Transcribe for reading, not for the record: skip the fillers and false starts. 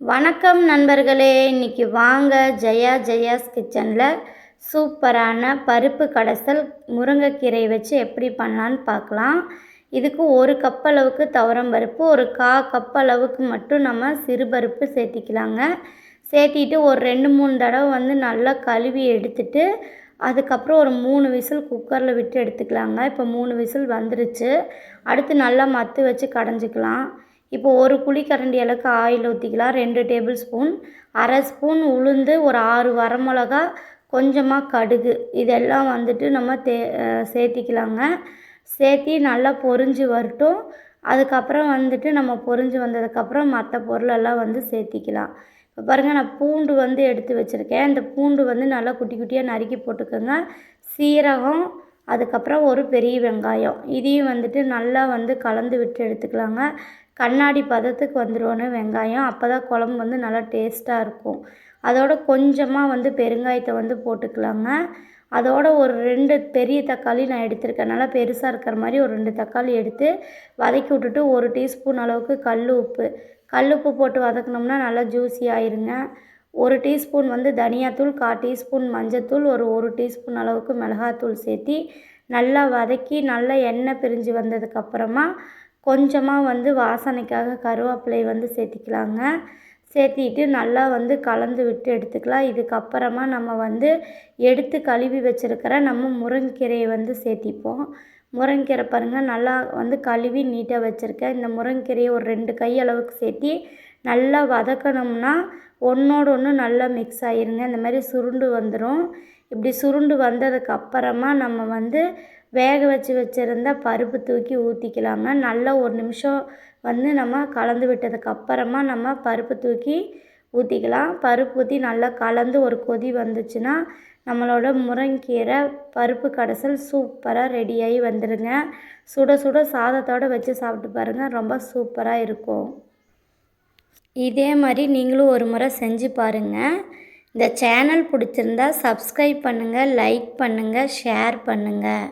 வணக்கம் நண்பர்களே, இன்றைக்கி வாங்க ஜெயாஸ் கிச்சனில் சூப்பரான பருப்பு கடைசல் முருங்கைக்கீரை வச்சு எப்படி பண்ணலான்னு பார்க்கலாம். இதுக்கு 1 கப் அளவுக்கு துவரம் பருப்பு, ஒரு 1/4 கப் அளவுக்கு மட்டும் நம்ம சிறுபருப்பு சேர்த்திக்கலாங்க. சேர்த்திட்டு ஒரு 2-3 தடவை நல்லா கழுவி எடுத்துட்டு அதுக்கப்புறம் ஒரு 3 விசில் குக்கரில் விட்டு எடுத்துக்கலாங்க. இப்போ 3 விசில் வந்துருச்சு. அடுத்து நல்லா மத்து வச்சு கடைஞ்சிக்கலாம். இப்போ ஒரு குழிக்கரண்டி அளவுக்கு ஆயில் ஊற்றிக்கலாம். 2 டேபிள் ஸ்பூன், 1/2 ஸ்பூன் உளுந்து, ஒரு 6 வரமிளகா, கொஞ்சமாக கடுகு, இதெல்லாம் நம்ம சேர்த்திக்கலாங்க. சேர்த்தி நல்லா பொரிஞ்சு வரட்டும். அதுக்கப்புறம் நம்ம பொரிஞ்சு வந்ததுக்கப்புறம் மற்ற பொருளெல்லாம் சேர்த்திக்கலாம். இப்போ பாருங்கள், நான் பூண்டு எடுத்து வச்சுருக்கேன். இந்த பூண்டு நல்லா குட்டி குட்டியாக நறுக்கி போட்டுக்கோங்க. சீரகம், அதுக்கப்புறம் ஒரு பெரிய வெங்காயம், இதையும் நல்லா கலந்து விட்டு எடுத்துக்கலாங்க. கண்ணாடி பதத்துக்கு வந்துடும் வெங்காயம். அப்போ தான் குழம்பு நல்லா டேஸ்ட்டாக இருக்கும். அதோட கொஞ்சமாக பெருங்காயத்தை போட்டுக்கலாங்க. அதோட ஒரு 2 பெரிய தக்காளி நான் எடுத்திருக்கேன். நல்லா பெருசாக இருக்கிற மாதிரி ஒரு 2 தக்காளி எடுத்து வதக்கி விட்டுட்டு 1 டீஸ்பூன் அளவுக்கு கல் உப்பு போட்டு வதக்கினோம்னா நல்லா ஜூஸி ஆயிருங்க. 1 டீஸ்பூன் தனியாத்தூள், 1/4 டீஸ்பூன் மஞ்சத்தூள், ஒரு 1 டீஸ்பூன் அளவுக்கு மிளகாத்தூள் சேர்த்தி நல்லா வதக்கி நல்லா எண்ணெய் பிரிஞ்சு வந்ததுக்கப்புறமா கொஞ்சமாக வாசனைக்காக கருவேப்பிலை சேர்த்திக்கலாங்க. சேர்த்திட்டு நல்லா கலந்து விட்டு எடுத்துக்கலாம். இதுக்கப்புறமா நம்ம எடுத்து கழுவி வச்சுருக்கிற நம்ம முருங்கைக்கீரையை சேர்த்திப்போம். முருங்கைக்கீரை பாருங்கள், நல்லா கழுவி நீட்டாக வச்சுருக்கேன். இந்த முருங்கைக்கீரையை ஒரு 2 கை அளவுக்கு சேர்த்தி நல்லா வதக்கணும்னா ஒன்றோடு ஒன்று நல்லா மிக்ஸ் ஆகிருங்க. இந்த மாதிரி சுருண்டு வந்துடும். இப்படி சுருண்டு வந்ததுக்கப்புறமா நம்ம வேக வச்சுருந்த பருப்பு தூக்கி ஊற்றிக்கலாங்க. நல்லா 1 நிமிஷம் நம்ம கலந்து விட்டதுக்கப்புறமா நம்ம பருப்பு தூக்கி ஊற்றிக்கலாம். பருப்பு ஊற்றி நல்லா கலந்து ஒரு கொதி வந்துச்சுன்னா நம்மளோட முருங்கைக்கீரை பருப்பு கடைசல் சூப்பராக ரெடியாகி வந்துடுங்க. சுட சுட சாதத்தோடு வச்சு சாப்பிட்டு பாருங்கள், ரொம்ப சூப்பராக இருக்கும். இதே மாதிரி நீங்களும் ஒரு முறை செஞ்சு பாருங்கள். இந்த சேனல் பிடிச்சிருந்தா சப்ஸ்கிரைப் பண்ணுங்கள், லைக் பண்ணுங்கள், ஷேர் பண்ணுங்கள்.